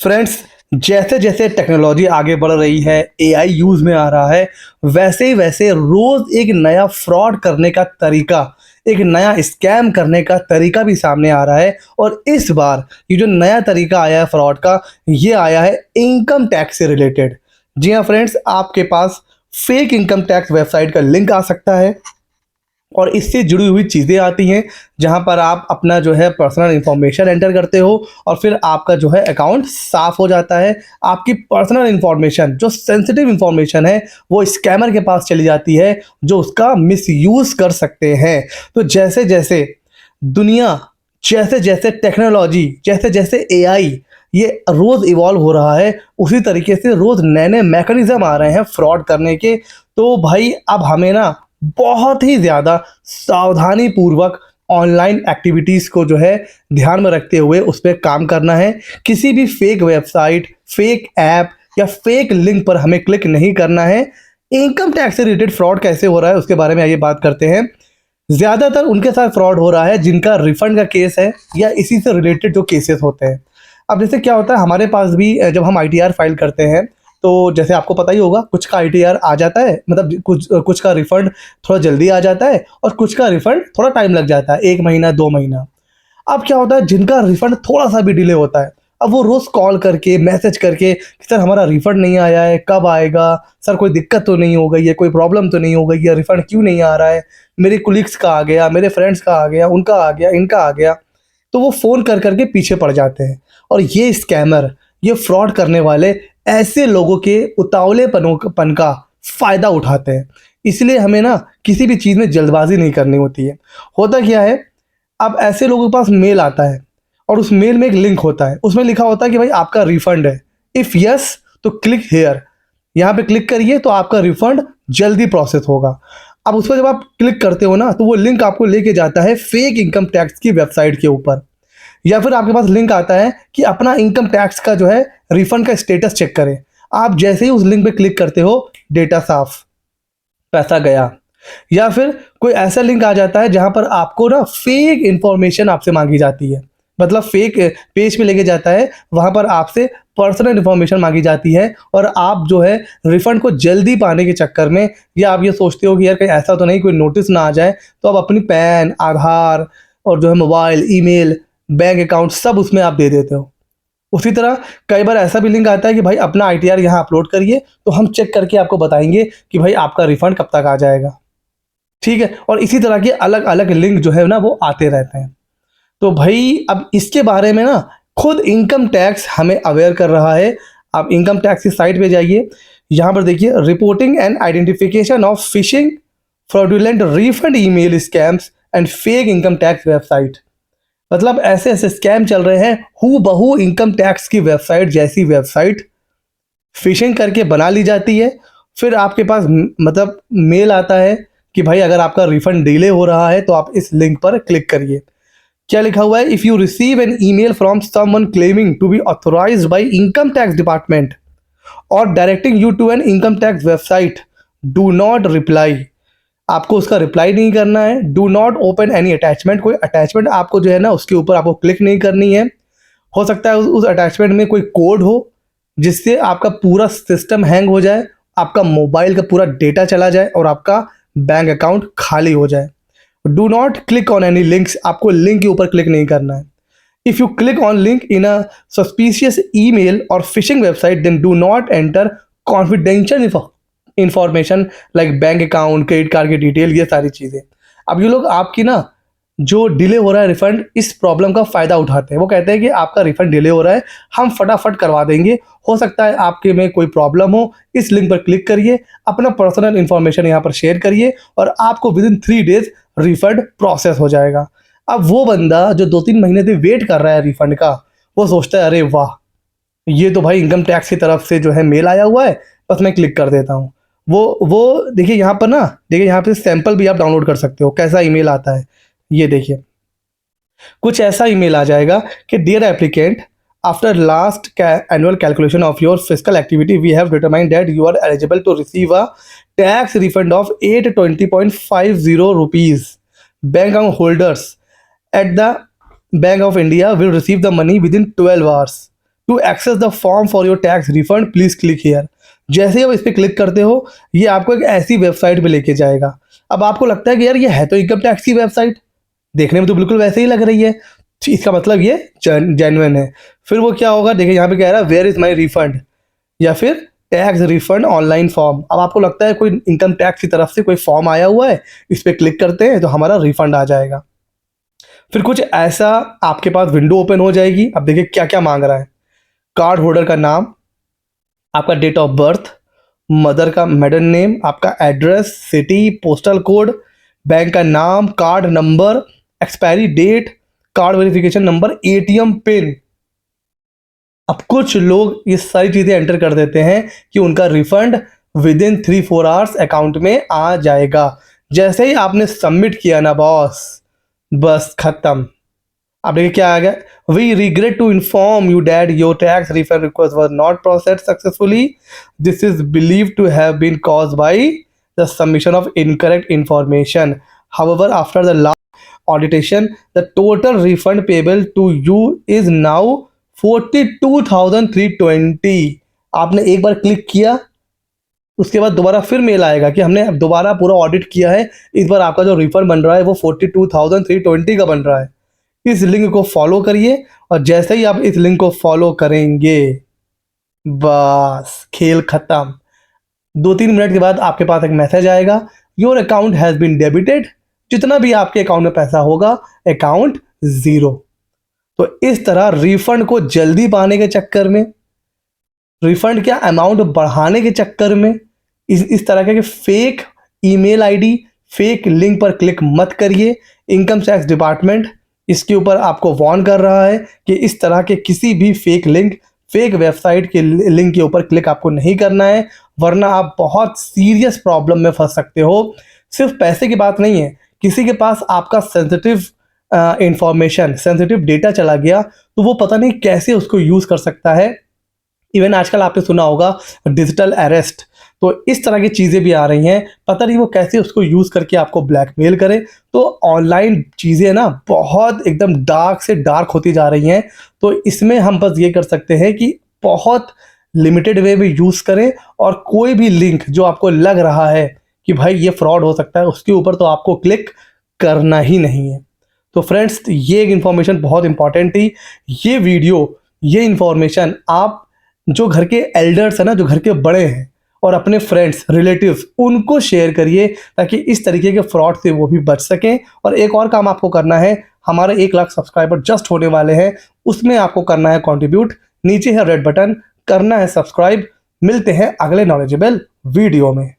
Friends, जैसे जैसे technology आगे बढ़ रही है, एआई यूज़ में आ रहा है, वैसे ही वैसे रोज़ एक नया फ्रॉड करने का तरीका, एक नया स्कैम करने का तरीका भी सामने आ रहा है। और इस बार ये जो नया तरीका आया है फ्रॉड का, ये आया है इनकम टैक्स से रिलेटेड। जी हाँ फ्रेंड्स, आपके पास फेक इनकम टैक्स वेबसाइट का लिंक आ सकता है और इससे जुड़ी हुई चीज़ें आती हैं, जहाँ पर आप अपना जो है पर्सनल इन्फॉर्मेशन एंटर करते हो और फिर आपका जो है अकाउंट साफ़ हो जाता है। आपकी पर्सनल इन्फॉर्मेशन, जो सेंसिटिव इन्फॉर्मेशन है, वो स्कैमर के पास चली जाती है, जो उसका मिसयूज़ कर सकते हैं। तो जैसे-जैसे दुनिया, जैसे-जैसे टेक्नोलॉजी, जैसे-जैसे एआई ये रोज़ इवॉल्व हो रहा है, उसी तरीके से रोज़ नए-नए मैकेनिज़्म आ रहे हैं फ्रॉड करने के। तो भाई अब हमें ना बहुत ही ज़्यादा सावधानीपूर्वक ऑनलाइन एक्टिविटीज़ को जो है ध्यान में रखते हुए उस पे काम करना है। किसी भी फेक वेबसाइट, फेक ऐप या फेक लिंक पर हमें क्लिक नहीं करना है। इनकम टैक्स से रिलेटेड फ्रॉड कैसे हो रहा है उसके बारे में आइए बात करते हैं। ज़्यादातर उनके साथ फ्रॉड हो रहा है जिनका रिफंड का केस है या इसी से रिलेटेड जो केसेस होते हैं। अब जैसे क्या होता है हमारे पास भी जब हम आईटीआर फाइल करते हैं, तो जैसे आपको पता ही होगा कुछ का आईटीआर आ जाता है, मतलब कुछ का रिफंड थोड़ा जल्दी आ जाता है और कुछ का रिफंड थोड़ा टाइम लग जाता है, 1 महीना 2 महीना। अब क्या होता है जिनका रिफंड थोड़ा-सा भी डिले होता है, अब वो रोज़ कॉल करके, मैसेज करके कि सर हमारा रिफंड नहीं आया है, कब आएगा? सर कोई दिक्कत तो नहीं हो गई है, कोई प्रॉब्लम तो नहीं हो गई है, रिफंड क्यों नहीं आ रहा है? मेरे कोलीग्स का आ गया, मेरे फ्रेंड्स का आ गया, उनका आ गया, इनका आ गया। तो वो फ़ोन कर के पीछे पड़ जाते हैं और ये स्कैमर, ये फ्रॉड करने वाले ऐसे लोगों के उतावलेपन का फ़ायदा उठाते हैं। इसलिए हमें ना किसी भी चीज़ में जल्दबाज़ी नहीं करनी होती है। होता क्या है, अब ऐसे लोगों के पास मेल आता है और उस मेल में एक लिंक होता है, उसमें लिखा होता है कि भाई आपका रिफंड है, इफ़ यस तो क्लिक हियर, यहाँ पे क्लिक करिए तो आपका रिफंड जल्दी प्रोसेस होगा। अब उस पर जब आप क्लिक करते हो ना, तो वो लिंक आपको लेके जाता है फेक इनकम टैक्स की वेबसाइट के ऊपर, या फिर आपके पास लिंक आता है कि अपना इनकम टैक्स का जो है रिफंड का स्टेटस चेक करें। आप जैसे ही उस लिंक पे क्लिक करते हो, डेटा साफ, पैसा गया। या फिर कोई ऐसा लिंक आ जाता है जहां पर आपको ना फेक इंफॉर्मेशन आपसे मांगी जाती है, मतलब फेक पेज पे लेके जाता है, वहां पर आपसे पर्सनल इंफॉर्मेशन मांगी जाती है और आप जो है रिफंड को जल्दी पाने के चक्कर में, या आप ये सोचते हो कि यार कहीं ऐसा तो नहीं कोई नोटिस ना आ जाए, तो आप अपनी पैन, आधार और जो है मोबाइल, ईमेल, बैंक अकाउंट सब उसमें आप दे देते हो। उसी तरह कई बार ऐसा भी लिंक आता है कि भाई अपना आईटीआर यहाँ अपलोड करिए, तो हम चेक करके आपको बताएंगे कि भाई आपका रिफंड कब तक आ जाएगा। ठीक है? और इसी तरह के अलग-अलग लिंक जो है ना वो आते रहते हैं। तो भाई अब इसके बारे में ना खुद इनकम टैक्स हमें अवेयर कर रहा है। आप इनकम टैक्स की साइट पे जाइए, यहाँ पर देखिए reporting and identification of fishing, fraudulent refund email scams and fake income tax website. मतलब ऐसे-ऐसे स्कैम चल रहे हैं, हूबहू इनकम टैक्स की वेबसाइट जैसी वेबसाइट फ़िशिंग करके बना ली जाती है। फिर आपके पास मतलब मेल आता है कि भाई अगर आपका रिफंड डिले हो रहा है तो आप इस लिंक पर क्लिक करिए। क्या लिखा हुआ है, if you receive an email from someone claiming to be authorised by income tax department और directing you to an income tax website, do not reply. आपको उसका रिप्लाई नहीं करना है। Do not open any attachment, कोई attachment आपको जो है ना उसके ऊपर आपको क्लिक नहीं करनी है। हो सकता है उस अटैचमेंट में कोई कोड हो जिससे आपका पूरा सिस्टम हैंग हो जाए, आपका मोबाइल का पूरा डेटा चला जाए और आपका बैंक अकाउंट खाली हो जाए। Do not click on any links, आपको लिंक के ऊपर क्लिक नहीं करना है। If you click on link in a suspicious email or phishing website, then do not enter confidential information like bank account, credit card की detail, ये सारी चीज़ें। अब ये लोग आपकी ना जो डिले हो रहा है रिफंड, इस प्रॉब्लम का फ़ायदा उठाते हैं। वो कहते हैं कि आपका रिफंड डिले हो रहा है, हम फटाफट करवा देंगे। हो सकता है आपके में कोई प्रॉब्लम हो, इस लिंक पर क्लिक करिए, अपना पर्सनल इन्फॉर्मेशन यहाँ पर शेयर करिए और आपको विदिन 3 डेज़ रिफंड प्रोसेस हो जाएगा। अब वो बंदा जो 2-3 महीने से वेट कर रहा है रिफंड का, वो सोचता है अरे वाह! ये तो भाई इनकम टैक्स की तरफ से जो है मेल आया हुआ है, बस मैं क्लिक कर देता हूँ। वो देखिए यहाँ पर ना, देखिए यहाँ पे सैंपल भी आप डाउनलोड कर सकते हो, कैसा ईमेल आता है। ये देखिए, कुछ ऐसा ईमेल आ जाएगा कि dear applicant, after last annual calculation of your physical activity we have determined that you are eligible to receive a tax refund of 820.50 rupees. Bank account holders at the bank of India will receive the money within 12 hours. To access the form for your tax refund please click here. जैसे ही आप इस पर click करते हो, ये आपको एक ऐसी वेबसाइट पे लेके जाएगा। अब आपको लगता है कि यार ये है तो इनकम टैक्स की वेबसाइट, देखने में तो बिल्कुल वैसे ही लग रही है, तो इसका मतलब ये जेन्युइन है। फिर वो क्या होगा, देखिए यहाँ पे क्या है, वेयर इज माई रिफंड, या फिर टैक्स रिफंड ऑनलाइन फॉर्म। अब आपको लगता है कोई इनकम टैक्स की तरफ से कोई फॉर्म आया हुआ है, इस पर क्लिक करते हैं तो हमारा रिफंड आ जाएगा। फिर कुछ ऐसा आपके पास विंडो ओपन हो जाएगी। अब देखिए क्या क्या मांग रहा है। कार्ड होल्डर का नाम, आपका डेट ऑफ बर्थ, मदर का मेडन नेम, आपका address, city, postal code, bank का नाम, card number, expiry date, card verification number, ATM PIN. अब कुछ लोग ये सारी चीज़ें एंटर कर देते हैं कि उनका refund with in 3-4 hours account में आ जाएगा। जैसे ही आपने सबमिट किया ना बॉस, बस खत्म। अब देखिए क्या आ गया, we regret to inform you that your tax refund request was not processed successfully. This is believe to have been cause by the submission of incorrect information. However after the last auditation the total refund payable to you is now 42,320। आपने एक बार click किया, उसके बाद दोबारा फिर mail आएगा कि हमने दोबारा पूरा ऑडिट किया है, इस बार आपका जो रिफंड बन रहा है वो 42,320 का बन रहा है। इस लिंक को फॉलो करिए, और जैसे ही आप इस लिंक को फॉलो करेंगे, बस खेल खत्म। 2-3 मिनट के बाद आपके पास एक मैसेज आएगा, your account has been debited. जितना भी आपके अकाउंट में पैसा होगा, अकाउंट ज़ीरो। तो इस तरह रिफंड को जल्दी पाने के चक्कर में, रिफंड का अमाउंट बढ़ाने के चक्कर में, इस तरह के fake email ID, fake link पर क्लिक मत करिए। इनकम टैक्स डिपार्टमेंट इसके ऊपर आपको वार्न कर रहा है कि इस तरह के किसी भी फेक लिंक, फेक वेबसाइट के लिंक के ऊपर क्लिक आपको नहीं करना है, वरना आप बहुत सीरियस प्रॉब्लम में फंस सकते हो। सिर्फ पैसे की बात नहीं है, किसी के पास आपका सेंसिटिव इंफॉर्मेशन, सेंसिटिव डेटा चला गया तो वो पता नहीं कैसे उसको यूज़ कर सकता है। इवन आजकल आपने सुना होगा डिजिटल अरेस्ट, तो इस तरह की चीज़ें भी आ रही हैं, पता नहीं वो कैसे उसको यूज़ करके आपको ब्लैकमेल करे। तो ऑनलाइन चीज़ें ना बहुत एकदम डार्क से डार्क होती जा रही हैं। तो इसमें हम बस ये कर सकते हैं कि बहुत लिमिटेड वे में यूज़ करें, और कोई भी लिंक जो आपको लग रहा है कि भाई ये फ्रॉड हो सकता है, उसके ऊपर तो आपको क्लिक करना ही नहीं है। तो फ्रेंड्स, ये एक इन्फॉर्मेशन बहुत इंपॉर्टेंट थी। ये वीडियो, ये इन्फॉर्मेशन आप जो घर के एल्डर्स हैं ना, जो घर के बड़े हैं, और अपने फ्रेंड्स, रिलेटिव्स, उनको शेयर करिए ताकि इस तरीके के फ्रॉड से वो भी बच सकें। और एक और काम आपको करना है, हमारे 1 लाख सब्सक्राइबर जस्ट होने वाले हैं, उसमें आपको करना है कंट्रीब्यूट। नीचे है रेड बटन, करना है सब्सक्राइब। मिलते हैं अगले नॉलेजेबल वीडियो में।